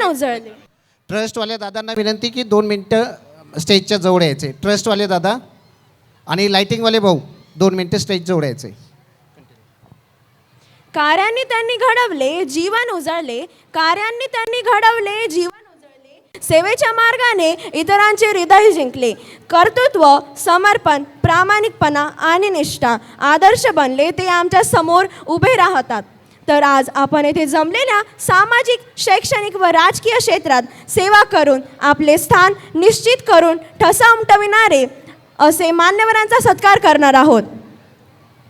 उजळले. ट्रस्टवाल्या दादांना विनंती की 2 मिनटं स्टेजच्या जवळ यायचे. ट्रस्टवाले दादा आणि लाइटिंगवाले भाऊ 2 मिनटं स्टेज जवळ यायचे. कार्यांनी त्यांनी घडवले जीवन उजळले, कार्यांनी त्यांनी घडवले जीवन उजळले, सेवेच्या मार्गाने इतरांचे हृदय जिंकले. कर्तृत्व, समर्पण, प्रामाणिकपणा आणि निष्ठा आदर्श बनले ते आमच्या समोर उभे राहतात. तर आज आपण येथे जमलेल्या सामाजिक, शैक्षणिक व राजकीय क्षेत्रात सेवा करून आपले स्थान निश्चित करून ठसा उमटविणारे असे मान्यवरांचा सत्कार करणार आहोत.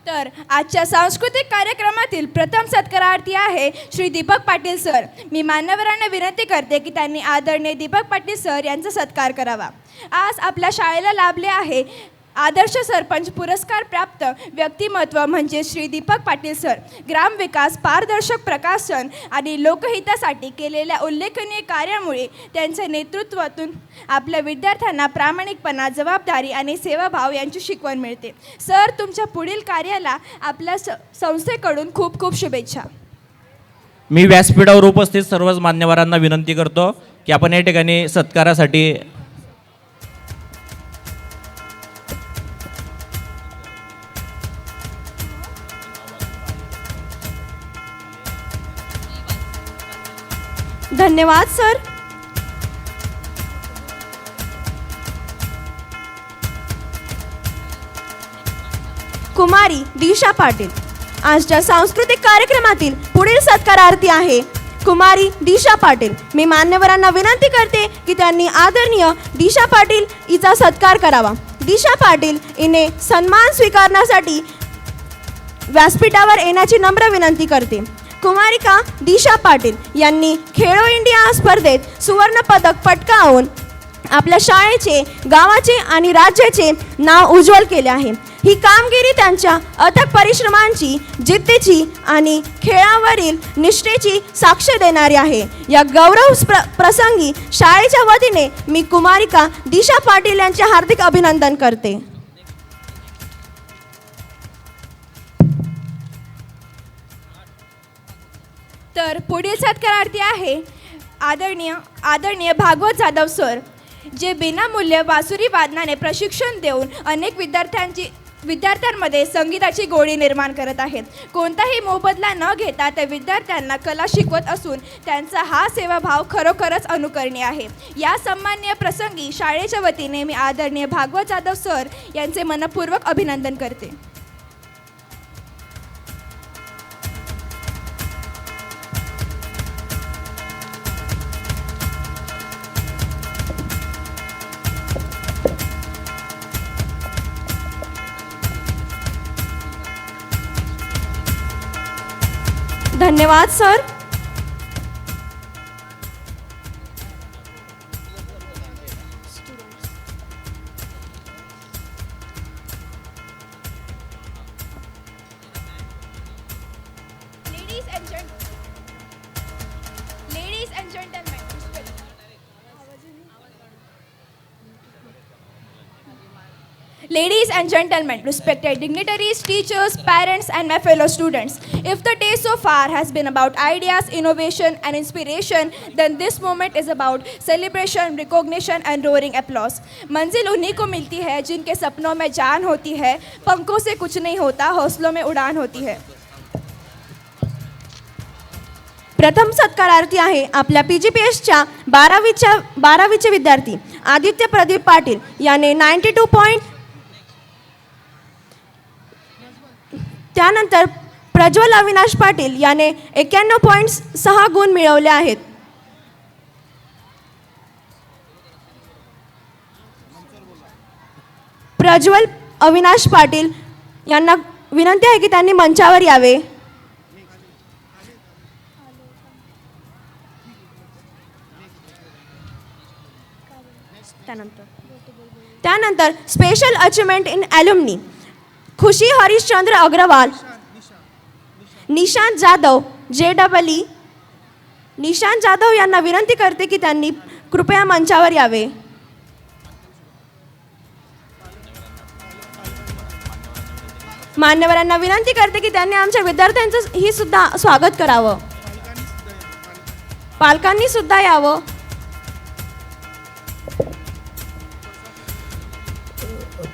तर आजच्या सांस्कृतिक कार्यक्रमातील प्रथम सत्कारार्थी आहे श्री दीपक पाटील सर. मी मान्यवरांना विनंती करते की त्यांनी आदरणीय दीपक पाटील सर यांचा सत्कार करावा. आज आपल्या शाळेला लाभले आहे आदर्श सरपंच पुरस्कार प्राप्त व्यक्तिमत्व म्हणजे श्री दीपक पाटील सर. ग्रामविकास, पारदर्शक प्रकाशन आणि लोकहितासाठी केलेल्या उल्लेखनीय कार्यामुळे त्यांच्या नेतृत्वातून आपल्या विद्यार्थ्यांना प्रामाणिकपणा, जबाबदारी आणि सेवाभाव यांची शिकवण मिळते. सर, तुमच्या पुढील कार्याला आपल्या संस्थेकडून खूप खूप शुभेच्छा. मी व्यासपीठावर उपस्थित सर्वच मान्यवरांना विनंती करतो की आपण या ठिकाणी सत्कारासाठी धन्यवाद सर. कुमारी दिशा पाटील. आजच्या सांस्कृतिक कार्यक्रमातील पुढील सत्कारार्थी आहे कुमारी दिशा पाटील. मी मान्यवरांना विनंती करते की त्यांनी आदरणीय दिशा पाटील हिचा सत्कार करावा. दिशा पाटील हिने सन्मान स्वीकारण्यासाठी व्यासपीठावर येण्याची नम्र विनंती करते. कुमारिका दिशा पाटील यांनी खेलो इंडिया स्पर्धेत सुवर्ण पदक पटकावून आपल्या शाळेचे, गावाचे आणि राज्याचे नाव उज्ज्वल केले आहे. ही कामगिरी त्यांच्या अथक परिश्रमांची, जिद्दीची आणि खेळावरील निष्ठेची साक्ष देणारी आहे. या गौरव प्रसंगी शाळेच्या वतीने मी कुमारिका दिशा पाटील यांचे हार्दिक अभिनंदन करते. तर पुढील सत्कारार्थी आहे आदरणीय भागवत जाधव सर, जे विनामूल्य बासुरी वादनाने प्रशिक्षण देऊन अनेक विद्यार्थ्यांमध्ये संगीताची गोडी निर्माण करत आहेत. कोणताही मोबदला न घेता त्या विद्यार्थ्यांना कला शिकवत असून त्यांचा हा सेवाभाव खरोखरच अनुकरणीय आहे. या सन्माननीय प्रसंगी शाळेच्या वतीने मी आदरणीय भागवत जाधव सर यांचे मनपूर्वक अभिनंदन करते. धन्यवाद sir. Ladies and gentlemen, respected dignitaries, teachers, parents, and my fellow students, if the day so far has been about ideas, innovation, and inspiration, then this moment is about celebration, recognition, and roaring applause. मंजिल उन्हीं को मिलती है जिनके सपनों में जान होती है, पंखों से कुछ नहीं होता, हौसलों में उड़ान होती है. प्रथम सत्कारार्थी आहे आपल्या PGPSच्या 12वीचे विद्यार्थी आदित्य प्रदीप पाटील याने 92 पॉईंट. त्यानंतर प्रज्वल अविनाश पाटील याने 91.6 गुण मिळवले आहेत. प्रज्वल अविनाश पाटील यांना विनंती आहे की त्यांनी मंचावर यावे. त्यानंतर special achievement in alumni Khushi Harishchandra Agrawal, Nishant Jadhav JEE. Nishant Jadhav यांना विनंती करते की त्यांनी कृपया मंचावर यावे. मान्यवरांना विनंती करते की त्यांनी आमच्या विद्यार्थ्यांचं ही सुद्धा स्वागत करावं. पालकांनी सुद्धा यावं.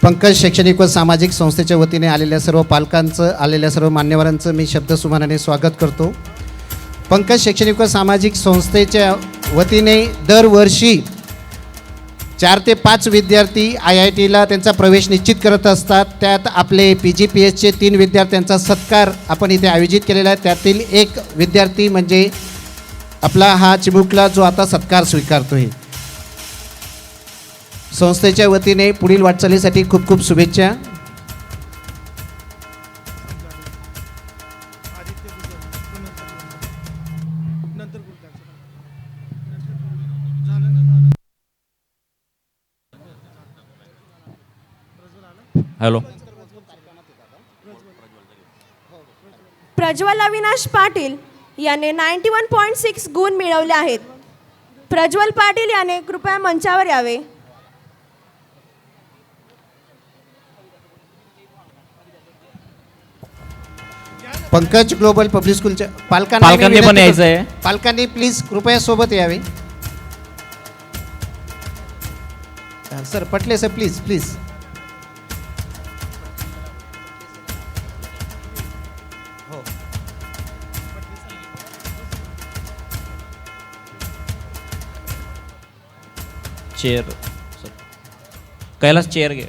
पंकज शैक्षणिक व सामाजिक संस्थेच्या वतीने आलेल्या सर्व पालकांचं, आलेल्या सर्व मान्यवरांचं मी शब्दसुमनाने स्वागत करतो. पंकज शैक्षणिक व सामाजिक संस्थेच्या वतीने दरवर्षी 4 ते 5 विद्यार्थी IITला त्यांचा प्रवेश निश्चित करत असतात. त्यात आपले PGPSचे 3 विद्यार्थ्यांचा सत्कार आपण इथे आयोजित केलेला आहे. त्यातील एक विद्यार्थी म्हणजे आपला हा चिमुकला जो आता सत्कार स्वीकारतो आहे. संस्थेच्या वतीने पुढील वाटचालीसाठी खूप खूप शुभेच्छा. हॅलो. प्रज्वल अविनाश पाटील याने 91.6 गुण मिळवले आहेत. प्रज्वल पाटील याने कृपया मंचावर यावे. पंकज ग्लोबल पब्लिक स्कूलच्या पालकांना मी पालकांनी पण विनंती यायचं करतो. आहे. पालकांनी प्लीज कृपया सोबत यावे. Sir Patle sir, please please. Chair Kailas chair घे.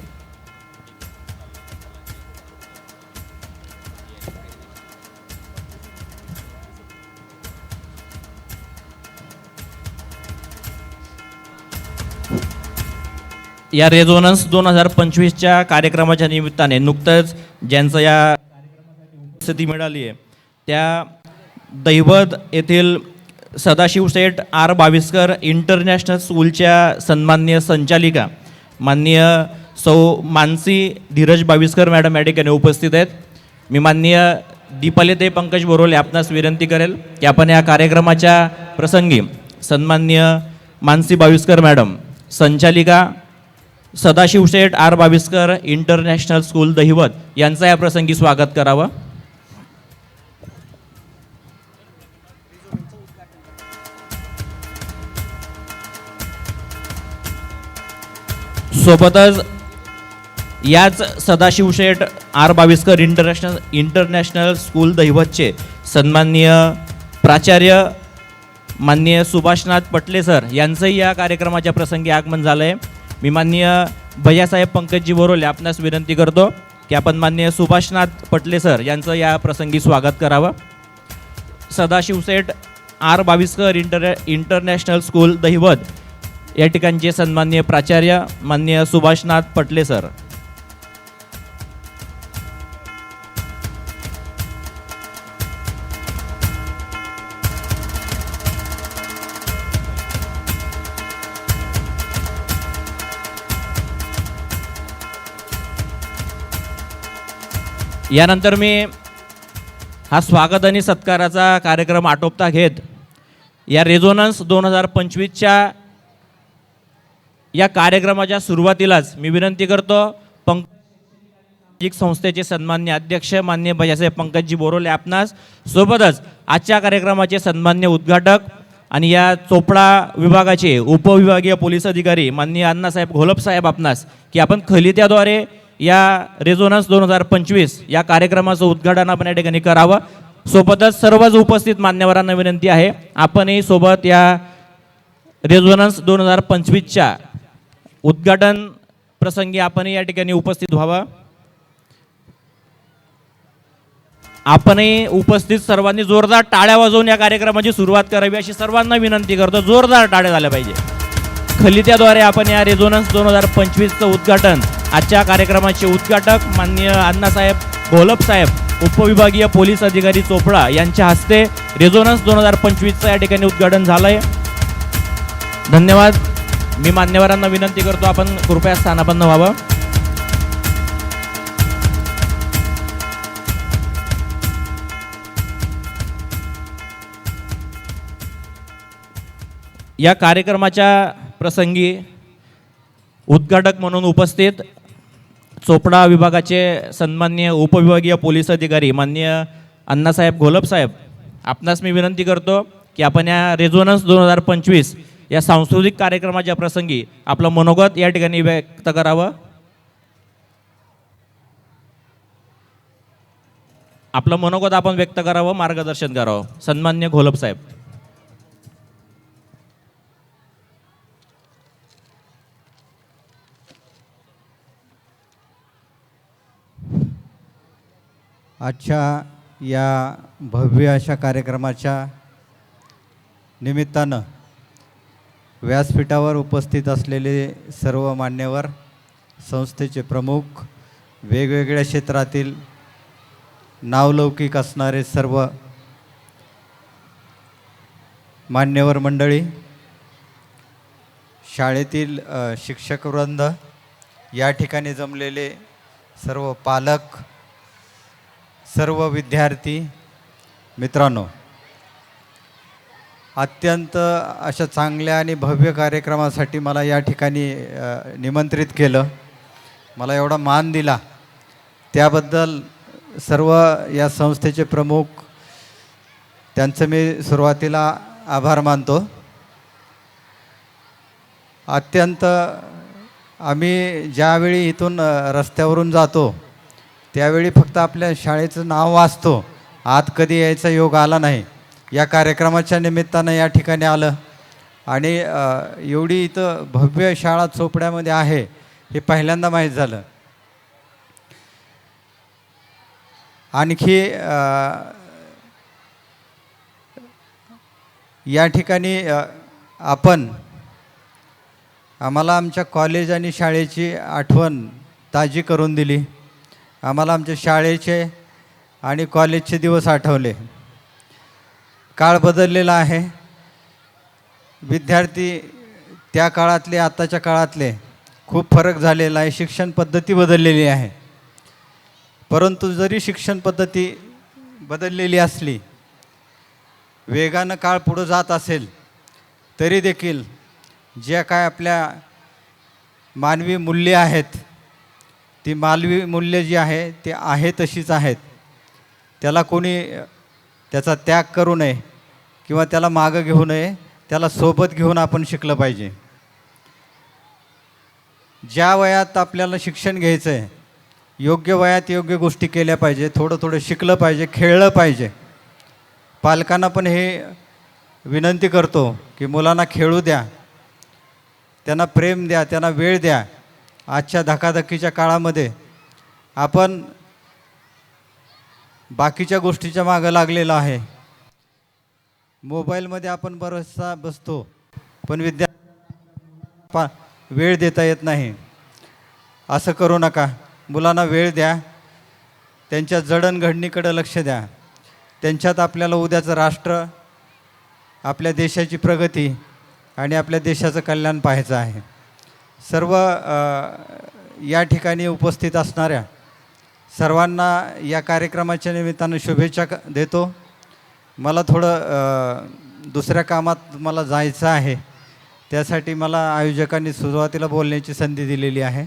या रेझोनन्स 2025च्या कार्यक्रमाच्या निमित्ताने नुकतंच ज्यांचं या उपस्थिती मिळाली आहे त्या दैवत येथील सदाशिव सेठ आर बाविस्कर इंटरनॅशनल स्कूलच्या सन्माननीय संचालिका माननीय सौ मानसी धीरज बाविस्कर मॅडम या ठिकाणी उपस्थित आहेत. मी माननीय दीपाली पंकज बोरोले आपणास विनंती करेल की आपण या कार्यक्रमाच्या प्रसंगी सन्माननीय मानसी बाविस्कर मॅडम संचालिका सदाशिव सेठ आर बाविस्कर इंटरनॅशनल स्कूल दहिवत यांचं या प्रसंगी स्वागत करावं. सोबतच याच सदाशिव शेठ आर बाविस्कर इंटरनॅशनल स्कूल दहिवतचे सन्माननीय प्राचार्य माननीय सुभाषनाथ पटले सर यांचंही या कार्यक्रमाच्या प्रसंगी आगमन झालं आहे. मी माननीय भैयासाहेब पंकजजी बोरोले आपणास विनंती करतो की आपण माननीय सुभाषनाथ पटले सर यांचं या प्रसंगी स्वागत करावं. सदाशिव सेठ आर बाविस्कर इंटरनॅशनल स्कूल दहिवत या ठिकाणचे सन्माननीय प्राचार्य माननीय सुभाषनाथ पटले सर. यानंतर मी हा स्वागत आणि सत्काराचा कार्यक्रम आटोपता घेत या रेझोनन्स 2025च्या या कार्यक्रमाच्या सुरुवातीलाच मी विनंती करतो पंकज संस्थेचे सन्मान्य अध्यक्ष माननीय भैयासाहेब पंकजजी बोरोले आपणास, सोबतच आजच्या कार्यक्रमाचे सन्मान्य उद्घाटक आणि या चोपडा विभागाचे उपविभागीय पोलीस अधिकारी माननीय अण्णासाहेब घोलप साहेब आपणास की आपण खलित्याद्वारे या रेझोनन्स 2025 या कार्यक्रमाचं उद्घाटन आपण या ठिकाणी करावं. सोबतच सर्वच उपस्थित मान्यवरांना विनंती आहे आपणही सोबत या रेझोनन्स 2025च्या उद्घाटन प्रसंगी आपणही या ठिकाणी उपस्थित व्हावं. आपणही उपस्थित सर्वांनी जोरदार टाळ्या वाजवून या कार्यक्रमाची सुरुवात करावी अशी सर्वांना विनंती करतो. जोरदार टाळ्या झाल्या पाहिजे. खलित्याद्वारे आपण या रेझोनन्स 2025चं उद्घाटन आजच्या कार्यक्रमाचे उद्घाटक माननीय अण्णासाहेब घोलप साहेब उपविभागीय पोलीस अधिकारी चोपडा यांच्या हस्ते रेझोनन्स 2025चं या ठिकाणी उद्घाटन झालं आहे. धन्यवाद. मी मान्यवरांना विनंती करतो आपण कृपया स्थानापन्न व्हावं. या कार्यक्रमाच्या प्रसंगी उद्घाटक म्हणून उपस्थित चोपडा विभागाचे सन्माननीय उपविभागीय पोलीस अधिकारी माननीय अण्णासाहेब घोलप साहेब आपणास मी विनंती करतो की आपण या रेझोनन्स 2025 या सांस्कृतिक कार्यक्रमाच्या प्रसंगी आपलं मनोगत या ठिकाणी व्यक्त करावं. आपलं मनोगत आपण व्यक्त करावं, मार्गदर्शन करावं. सन्माननीय घोलप साहेब. आजच्या या भव्य अशा कार्यक्रमाच्या निमित्तानं व्यासपीठावर उपस्थित असलेले सर्व मान्यवर, संस्थेचे प्रमुख, वेगवेगळ्या क्षेत्रातील नावलौकिक असणारे सर्व मान्यवर मंडळी, शाळेतील शिक्षकवृंद, या ठिकाणी जमलेले सर्व पालक, सर्व विद्यार्थी मित्रांनो, अत्यंत अशा चांगल्या आणि भव्य कार्यक्रमासाठी मला या ठिकाणी निमंत्रित केलं, मला एवढा मान दिला त्याबद्दल सर्व या संस्थेचे प्रमुख, त्यांचं मी सुरुवातीला आभार मानतो. अत्यंत आम्ही ज्यावेळी इथून रस्त्यावरून जातो त्यावेळी फक्त आपल्या शाळेचं नाव वाचतो, आत कधी यायचा योग आला नाही. या कार्यक्रमाच्या निमित्तानं या ठिकाणी आलं आणि एवढी इथं भव्य शाळा चोपड्यामध्ये आहे हे पहिल्यांदा माहीत झालं. आणखी या ठिकाणी आपण आम्हाला आमच्या कॉलेज आणि शाळेची आठवण ताजी करून दिली. आम्हाला आमच्या शाळेचे आणि कॉलेजचे दिवस आठवले. काळ बदललेला आहे. विद्यार्थी त्या काळातले आत्ताच्या काळातले खूप फरक झालेला आहे. शिक्षण पद्धती बदललेली आहे. परंतु जरी शिक्षण पद्धती बदललेली असली, वेगानं काळ पुढं जात असेल, तरी देखील ज्या काय आपल्या मानवी मूल्ये आहेत, ती मानवी मूल्ये जी आहे ती आहे तशीच आहेत. त्याला कोणी त्याचा त्याग करू नये किंवा त्याला मागं घेऊ नये, त्याला सोबत घेऊन आपण शिकलं पाहिजे. ज्या वयात आपल्याला शिक्षण घ्यायचं आहे, योग्य वयात योग्य गोष्टी केल्या पाहिजे. थोडं थोडं शिकलं पाहिजे, खेळलं पाहिजे. पालकांना पण हे विनंती करतो की मुलांना खेळू द्या, त्यांना प्रेम द्या, त्यांना वेळ द्या. आजच्या धकाधकीच्या काळामध्ये आपण बाकीच्या गोष्टीच्या मागं लागलेलं आहे. मोबाईलमध्ये आपण बरंचसा बसतो, पण वेळ देता येत नाही. असं करू नका. मुलांना वेळ द्या, त्यांच्या जडणघडणीकडे लक्ष द्या. त्यांच्यात आपल्याला उद्याचं राष्ट्र, आपल्या देशाची प्रगती आणि आपल्या देशाचं कल्याण पाहायचं आहे. सर्व या ठिकाणी उपस्थित असणाऱ्या सर्वांना या कार्यक्रमाच्या निमित्तानं शुभेच्छा देतो. मला थोडं दुसऱ्या कामात मला जायचं आहे, त्यासाठी मला आयोजकांनी सुरुवातीला बोलण्याची संधी दिलेली आहे.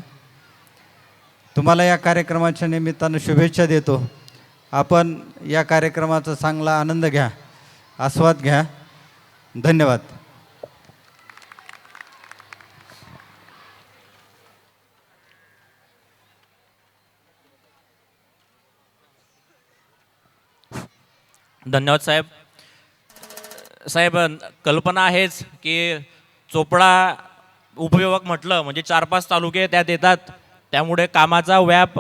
तुम्हाला या कार्यक्रमाच्या निमित्तानं शुभेच्छा देतो. आपण या कार्यक्रमाचा चांगला आनंद घ्या, आस्वाद घ्या. धन्यवाद. धन्यवाद साहेब. साहेब, कल्पना आहेच की चोपडा उपविभाग म्हटलं म्हणजे 4-5 तालुके त्यात येतात, त्यामुळे कामाचा व्याप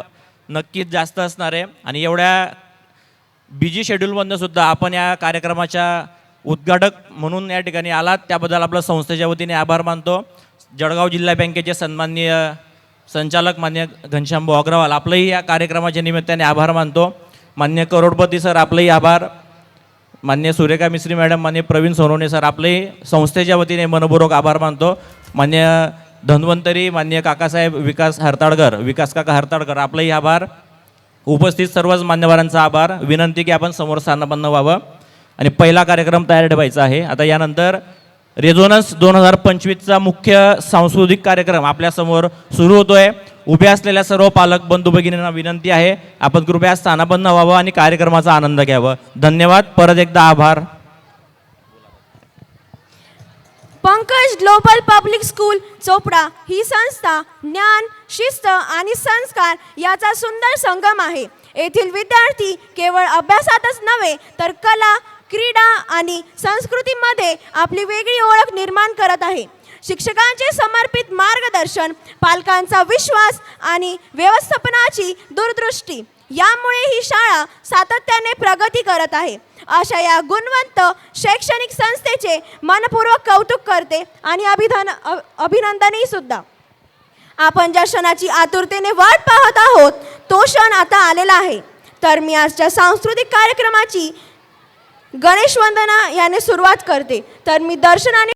नक्कीच जास्त असणार आहे. आणि एवढ्या बिजी शेड्यूलमधनं सुद्धा आपण या कार्यक्रमाच्या उद्घाटक म्हणून या ठिकाणी आलात, त्याबद्दल आपलं संस्थेच्या वतीने आभार मानतो. जळगाव जिल्हा बँकेचे सन्माननीय संचालक मान्य घनश्यामभाऊ अग्रवाल, आपलंही या कार्यक्रमाच्या निमित्ताने आभार मानतो. मान्य करोडपती सर, आपलंही आभार. मान्य सुरेखा मिस्त्री मॅडम, मान्य प्रवीण सोनवणे सर, आपलंही संस्थेच्या वतीने मनपूर्वक आभार मानतो. मान्य धन्वंतरी, मान्य काकासाहेब विकास काका हरताळकर, आपलंही आभार. उपस्थित सर्वच मान्यवरांचा आभार. विनंती की आपण समोर स्थानापन्न व्हावं आणि पहिला कार्यक्रम तयार ठेवायचा आहे. आता यानंतर रेझोनन्स 2025चा मुख्य सांस्कृतिक कार्यक्रम आपल्यासमोर सुरू होतोय. उभे असलेल्या सर्व पालक बंधू भगिनींना विनंती आहे, आपण कृपया स्थानापन्न व्हावं आणि कार्यक्रमाचा आनंद घ्यावा. धन्यवाद. परत एकदा आभार. Pankaj global public school Chopda ही संस्था ज्ञान, शिस्त आणि संस्कार याचा सुंदर संगम आहे. येथील विद्यार्थी केवळ अभ्यासातच नव्हे तर कला, क्रीडा आणि संस्कृतीमध्ये आपली वेगळी ओळख निर्माण करत आहे. शिक्षकांचे समर्पित मार्गदर्शन, पालकांचा विश्वास आणि व्यवस्थापनाची दूरदृष्टी यामुळे ही शाळा सातत्याने प्रगती करत आहे. अशा या गुणवंत शैक्षणिक संस्थेचे मनपूर्वक कौतुक करते आणि अभिनंदनही सुद्धा. आपण ज्या क्षणाची आतुरतेने वाट पाहत आहोत तो क्षण आता आलेला आहे. तर मी आजच्या सांस्कृतिक कार्यक्रमाची गणेश वंदना याने सुरुवात करते. तर मी दर्शन आणि